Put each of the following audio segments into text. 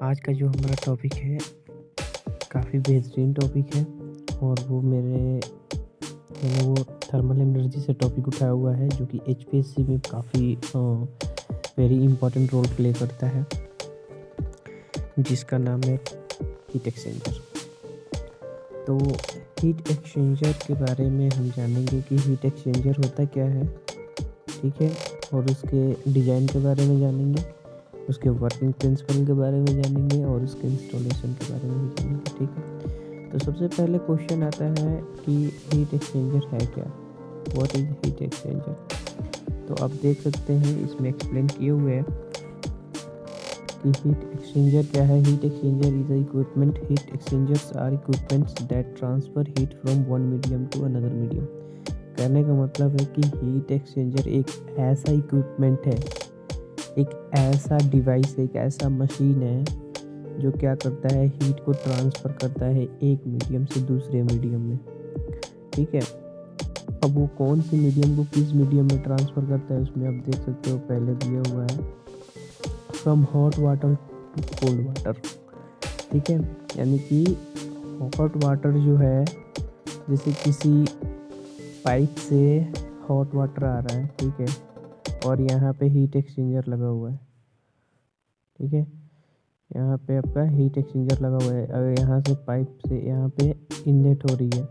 आज का जो हमारा टॉपिक है काफ़ी बेहतरीन टॉपिक है और मैंने वो थर्मल एनर्जी से टॉपिक उठाया हुआ है जो कि एचपीएससी में काफ़ी वेरी इंपॉर्टेंट रोल प्ले करता है, जिसका नाम है हीट एक्सचेंजर। तो हीट एक्सचेंजर के बारे में हम जानेंगे कि हीट एक्सचेंजर होता क्या है, ठीक है, और उसके डिज़ाइन के बारे में जानेंगे, उसके वर्किंग प्रिंसिपल के बारे में जानेंगे और उसके इंस्टॉलेशन के बारे में भी जानेंगे, ठीक है। तो सबसे पहले क्वेश्चन आता है कि हीट एक्सचेंजर है क्या, व्हाट इज हीट एक्सचेंजर। तो आप देख सकते हैं इसमें एक्सप्लेन किए हुए हैं कि हीट एक्सचेंजर क्या है। Heat exchanger is equipment heat exchangers are equipments that transfer heat from one medium to another medium. कहने का मतलब है कि हीट एक्सचेंजर एक ऐसा इक्विपमेंट है, एक ऐसा डिवाइस, एक ऐसा मशीन है जो क्या करता है, हीट को ट्रांसफ़र करता है एक मीडियम से दूसरे मीडियम में, ठीक है। अब वो कौन सी मीडियम को किस मीडियम में ट्रांसफ़र करता है उसमें आप देख सकते हो, पहले दिया हुआ है from hot water to cold water, ठीक है। यानी कि हॉट वाटर जो है, जैसे किसी पाइप से हॉट वाटर आ रहा है, ठीक है, और यहाँ पे हीट एक्सचेंजर लगा हुआ है, ठीक है। यहाँ पे आपका हीट एक्सचेंजर लगा हुआ है। अगर यहाँ से पाइप से यहाँ पे इनलेट हो रही है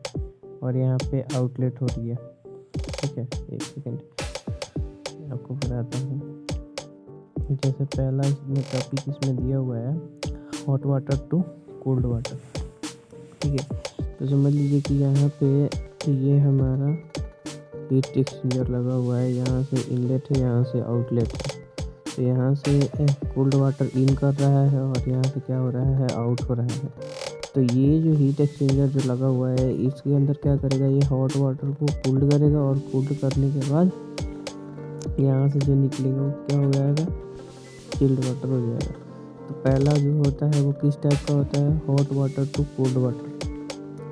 और यहाँ पे आउटलेट हो रही है, ठीक है। एक सेकेंड आपको बताता हूँ। जैसे पहला इसमें टॉपिक इसमें दिया हुआ है hot water to cold water, ठीक है। तो समझ लीजिए कि यहाँ पे ये हमारा हीट एक्सचेंजर लगा हुआ है, यहाँ से इनलेट है, यहाँ से आउटलेट है। तो यहाँ से कोल्ड वाटर इन कर रहा है और यहाँ से क्या हो रहा है, आउट हो रहा है। तो ये जो हीट एक्सचेंजर जो लगा हुआ है, इसके अंदर क्या करेगा, ये हॉट वाटर को कूल्ड करेगा और कूल्ड करने के बाद यहाँ से जो निकलेगा वो क्या हो जाएगा, चिल्ड वाटर हो जाएगा। तो पहला जो होता है वो किस टाइप का होता है, hot water to cold water,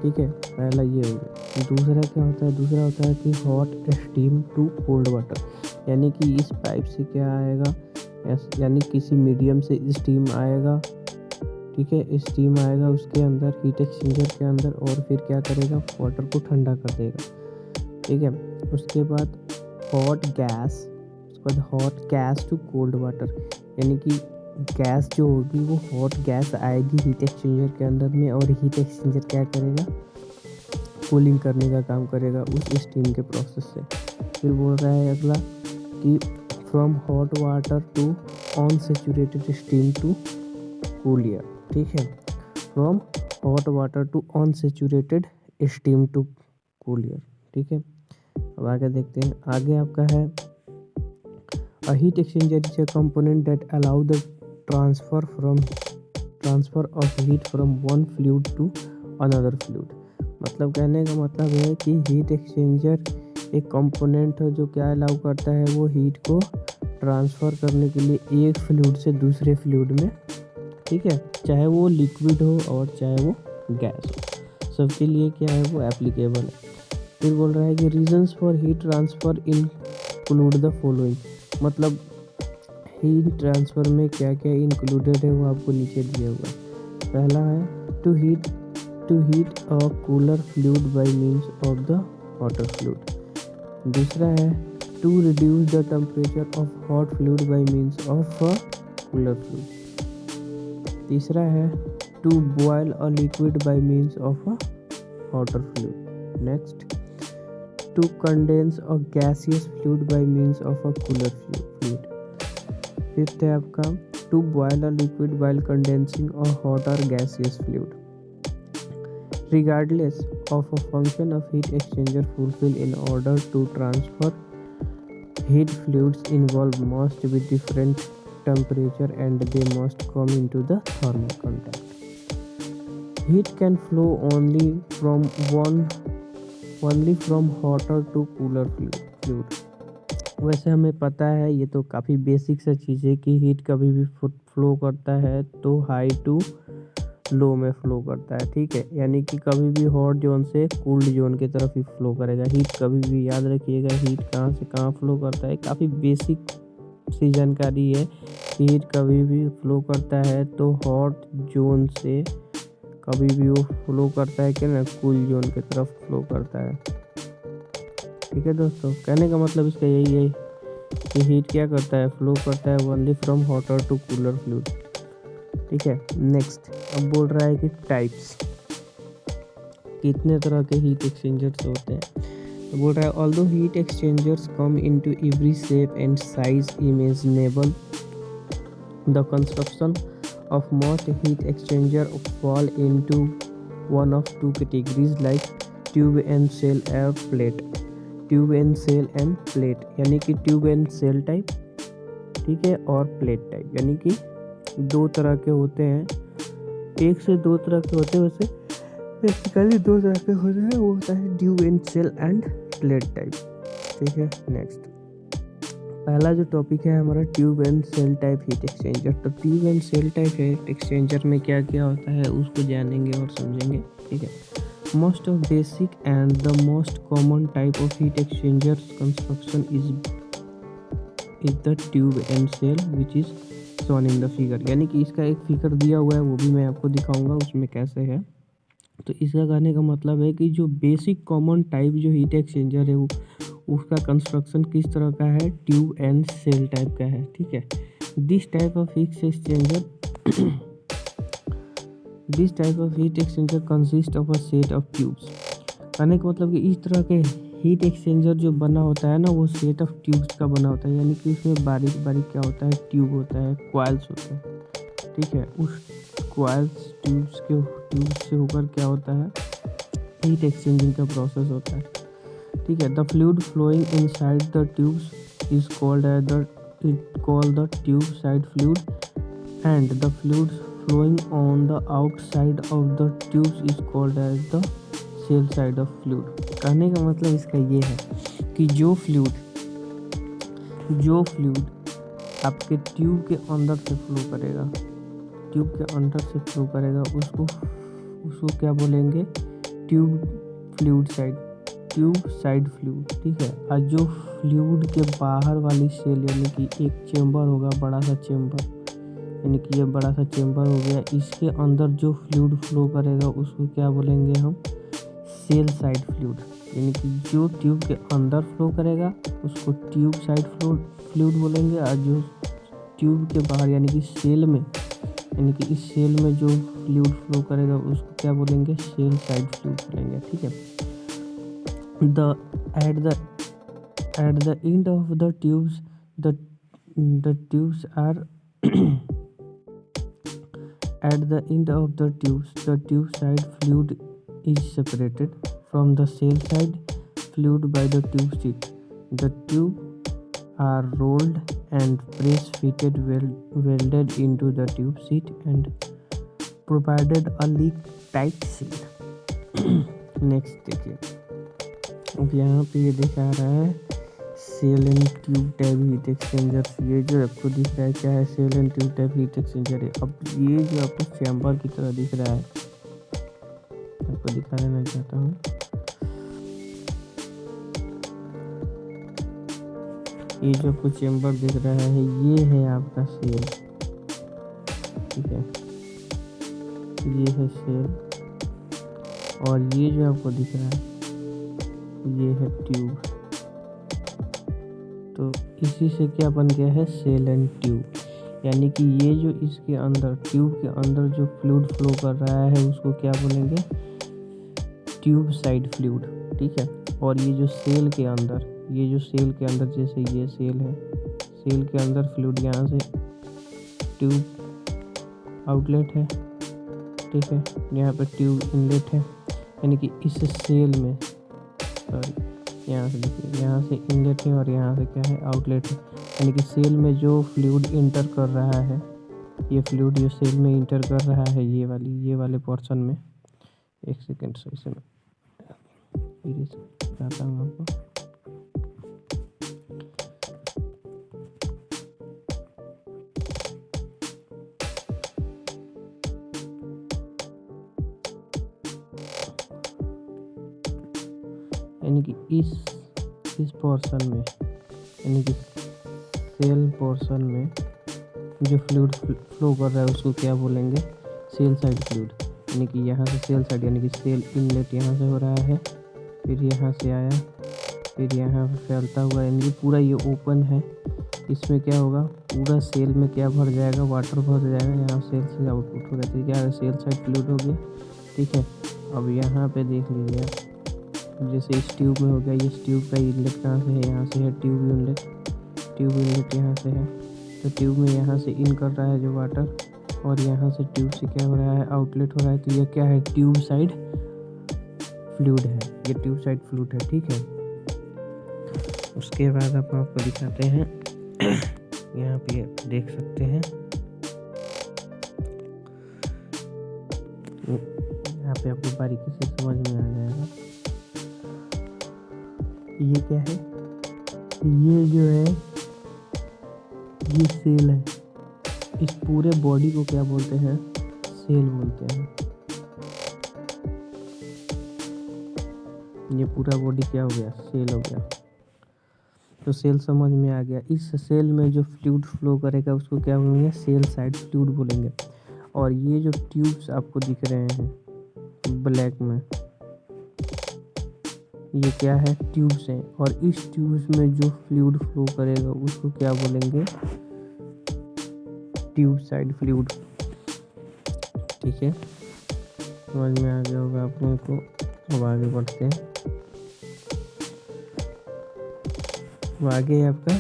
ठीक है, पहला ये हो गया। दूसरा क्या होता है, दूसरा होता है कि hot steam to cold water, यानी कि इस पाइप से क्या आएगा, यानी किसी मीडियम से स्टीम आएगा, ठीक है, स्टीम आएगा उसके अंदर, हीट एक्सचेंजर के अंदर, और फिर क्या करेगा, वाटर को ठंडा कर देगा, ठीक है। उसके बाद हॉट गैस, उसके बाद hot gas to cold water, यानी कि गैस जो होगी वो हॉट गैस आएगी हीट एक्सचेंजर के अंदर में, और हीट एक्सचेंजर क्या करेगा, कूलिंग करने का काम करेगा उस स्टीम के प्रोसेस से। फिर बोल रहा है अगला कि from hot water to unsaturated steam to cool air, ठीक है, from hot water to unsaturated steam to cool air, ठीक है। अब आगे देखते हैं, आगे आपका है a heat exchanger is a component that allow the transfer of heat from one fluid to another fluid। मतलब कहने का मतलब है कि हीट एक्सचेंजर एक कंपोनेंट है जो क्या अलाउ करता है, वो हीट को ट्रांसफ़र करने के लिए एक फ्लूइड से दूसरे फ्लूइड में, ठीक है, चाहे वो लिक्विड हो और चाहे वो गैस हो, सबके लिए क्या है वो एप्लीकेबल है। फिर बोल रहा है कि reasons for heat transfer include the following, मतलब हीट ट्रांसफ़र में क्या क्या इंक्लूडेड है वो आपको नीचे दिया हुआ है। पहला है to heat a cooler fluid by means of the water fluid. दूसरा है to reduce the temperature of hot fluid by means of a cooler fluid. तीसरा है to boil a liquid by means of a water fluid. Next, to condense a gaseous fluid by means of a cooler fluid। Fifth है आपका to boil a liquid while condensing a hot or gaseous fluid। Regardless of a function of heat exchanger fulfill in order to transfer heat, fluids involved must be different temperature and they must come into the thermal contact। Heat can flow only from hotter to cooler fluid। वैसे हमें पता है, ये तो काफ़ी basic सा चीज़ है कि हीट कभी भी फ्लो करता है तो हाई टू लो में फ्लो करता है, ठीक है, यानी कि कभी भी हॉट जोन से कूल्ड जोन की तरफ ही फ्लो करेगा। हीट कभी भी याद रखिएगा, हीट कहाँ से कहाँ फ्लो करता है, काफ़ी बेसिक सी जानकारी है, हीट कभी भी फ्लो करता है तो हॉट जोन से कभी भी वो फ्लो करता है कि ना कूल जोन की तरफ फ्लो करता है। ठीक है दोस्तों, कहने का मतलब इसका यही है कि हीट क्या करता है, फ्लो करता है only from hotter to cooler fluid. ठीक है, नेक्स्ट अब बोल रहा है कि टाइप्स, कितने तरह के हीट एक्सचेंजर्स होते हैं। तो बोल रहा है although heat exchangers come into every shape and size imaginable, the construction of most heat exchanger fall into one of two categories like tube and cell or plate। Tube and cell and plate यानी कि tube and shell type, ठीक है, और plate type यानी कि दो तरह के होते हैं, एक से दो तरह के होते हैं, वैसे बेसिकली दो तरह के होते हैं, वो होता है tube and cell and plate type. ठीक है, नेक्स्ट पहला जो टॉपिक है हमारा tube and shell type heat exchanger. तो tube and shell type heat exchanger में क्या क्या होता है उसको जानेंगे और समझेंगे। ठीक है, most of basic and the most common type of heat exchanger construction is the tube and cell which is shown in the figure. यानी कि इसका एक फिगर दिया हुआ है, वो भी मैं आपको दिखाऊंगा उसमें कैसे है। तो इसका कहने का मतलब है कि जो बेसिक कॉमन टाइप जो हीट एक्सचेंजर है वो उसका कंस्ट्रक्शन किस तरह का है, ट्यूब एंड सेल टाइप का है। ठीक है, this type of heat exchanger consist of a set of tubes. कहने का मतलब कि इस तरह के हीट एक्सचेंजर जो बना होता है ना, वो सेट ऑफ ट्यूब्स का बना होता है, यानी कि उसमें बारीक बारीक क्या होता है, ट्यूब होता है, क्वाइल्स होते हैं। ठीक है, उस क्वाइल्स ट्यूब्स से होकर क्या होता है, हीट एक्सचेंजिंग का प्रोसेस होता है। ठीक है, the fluid flowing inside the tubes is called the tube side fluid and the fluid flowing on the outside of the tubes is called as the sell side of fluid. कहने का मतलब इसका ये है कि जो फ्लूइड आपके tube के अंदर से फ्लो करेगा, उसको क्या बोलेंगे, ट्यूब साइड फ्लूइड। ठीक है, और जो फ्लूइड के बाहर वाली सेल यानी कि एक चेम्बर होगा, बड़ा सा चेम्बर, यानी कि ये बड़ा सा चेम्बर हो गया, इसके अंदर जो फ्लूइड फ्लो करेगा उसको क्या बोलेंगे हम, सेल साइड फ्लूइड। यानी कि जो ट्यूब के अंदर फ्लो करेगा उसको ट्यूब साइड फ्लूइड बोलेंगे, और जो ट्यूब के बाहर यानी कि सेल में, यानी कि इस सेल में जो फ्लूइड फ्लो करेगा उसको क्या बोलेंगे, सेल साइड फ्लूइड बोलेंगे। ठीक है, at the end of the tubes the tubes are at the end of the tubes the tube side fluid is separated from the cell side fluid by the tube seat. The tube are rolled and press fitted welded into the tube seat and provided a leak tight seal। Next देखिए, अब यहाँ पे ये दिखा रहा है cell and tube type heat exchanger. ये जो आपको दिख रहा है क्या है, cell and tube type heat exchanger है। अब ये जो आपको चैम्बर की तरह दिख रहा है, आपको दिखा देना चाहता हूँ, ये जो आपको चैम्बर दिख रहा है ये है आपका सेल। ठीक है, ये है सेल, और ये जो आपको दिख रहा है ये है ट्यूब। तो इसी से क्या बन गया है, सेल एंड ट्यूब। यानी कि ये जो इसके अंदर ट्यूब के अंदर जो फ्लूइड फ्लो कर रहा है उसको क्या बोलेंगे, ट्यूब साइड फ्लूइड। ठीक है, और ये जो सेल के अंदर जैसे ये सेल है, सेल के अंदर फ्लूइड यहाँ से ट्यूब आउटलेट है। ठीक है, यहाँ पे ट्यूब इनलेट है, यानी कि इस सेल में, सॉरी यहाँ से देखिए, यहाँ से इनलेट है और यहाँ से क्या है, आउटलेट है। यानी कि सेल में जो फ्लूइड इंटर कर रहा है, ये फ्लूइड जो सेल में इंटर कर रहा है ये वाले पोर्शन में, एक सेकेंड से इसे मैं बताता हूँ आपको। यानी कि इस पोर्शन में, यानी कि सेल पोर्शन में जो फ्लूइड फ्लो कर रहा है उसको क्या बोलेंगे, सेल साइड फ्लूइड। यानी कि यहाँ से सेल साइड यानी कि सेल इनलेट यहाँ से हो रहा है, फिर यहाँ से आया, फिर यहाँ पे फैलता हुआ, यानी कि पूरा ये ओपन है। इसमें क्या होगा, पूरा सेल में क्या भर जाएगा, वाटर भर जाएगा। यहाँ सेल से आउटपुट हो जाती है, क्या है, सेल साइड फ्लूइड हो गया। ठीक है, अब यहाँ पे देख लीजिए आप, जैसे इस ट्यूब में हो गया, ये ट्यूब का इनलेट कहाँ से है, यहाँ से है ट्यूब इनलेट। ट्यूब इनलेट यहाँ से है, तो ट्यूब में यहाँ से इन कर रहा है जो वाटर, और यहाँ से ट्यूब से क्या हो रहा है, आउटलेट हो रहा है। तो ये क्या है, ट्यूब साइड फ्लूइड है, ये ट्यूब साइड फ्लूइड है। ठीक है, उसके बाद हम आपको दिखाते हैं यहाँ पे देख सकते हैं, यहाँ पे आपको बारीकी से समझ में आ जाएगा। ये क्या है, ये जो है ये सेल है। इस पूरे बॉडी को क्या बोलते हैं, सेल बोलते हैं। ये पूरा बॉडी क्या हो गया, सेल हो गया। तो सेल समझ में आ गया। इस सेल में जो फ्लूइड फ्लो करेगा उसको क्या बोलेंगे, सेल साइड फ्लूइड बोलेंगे। और ये जो ट्यूब्स आपको दिख रहे हैं ब्लैक में, ये क्या है, ट्यूब्स हैं। और इस ट्यूब्स में जो फ्लूइड फ्लो करेगा उसको क्या बोलेंगे, ट्यूब साइड फ्लूइड। ठीक है, समझ में आ गया होगा आप लोगों को। अब आगे बढ़ते हैं। अब आगे है आपका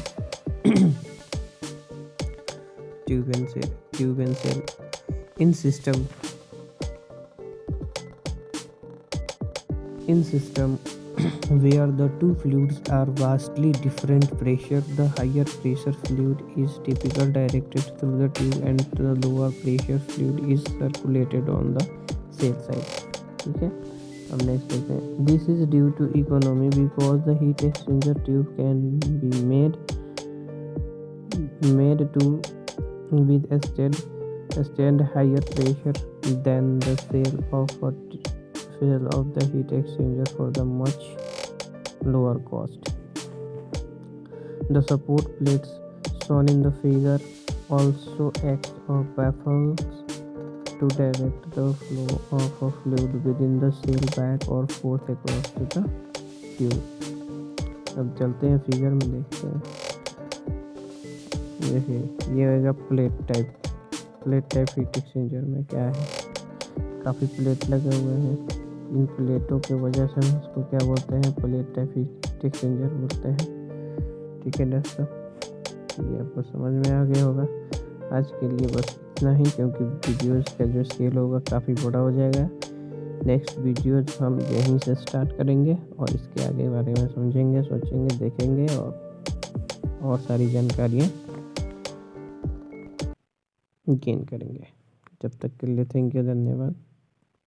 tube and cell. Tube and cell in system where the two fluids are vastly different pressure, the higher pressure fluid is typically directed through the tube and the lower pressure fluid is circulated on the cell side. ठीक है, अब next देखते हैं। This is due to economy because the heat exchanger tube can be made to withstand higher pressure than the cell of the heat exchanger for the much lower cost. The support plates shown in the figure also act as baffles to direct the flow of a fluid within the cell back or forth across to the tube. अब चलते हैं figure में, देखते हैं। देखिए ये होगा plate type heat exchanger में क्या है, काफ़ी प्लेट लगे हुए हैं। इन प्लेटों की वजह से हम इसको क्या बोलते हैं, प्लेट टाइप हीट एक्सचेंजर बोलते हैं। ठीक है दोस्तों, ये आपको समझ में आ गया होगा। आज के लिए बस इतना ही, क्योंकि वीडियोज़ का जो स्केल होगा काफ़ी बड़ा हो जाएगा। नेक्स्ट वीडियोज़ हम यहीं से स्टार्ट करेंगे और इसके आगे बारे में समझेंगे, सोचेंगे, देखेंगे और सारी जानकारियाँ गेन करेंगे। जब तक के लिए थैंक यू, धन्यवाद।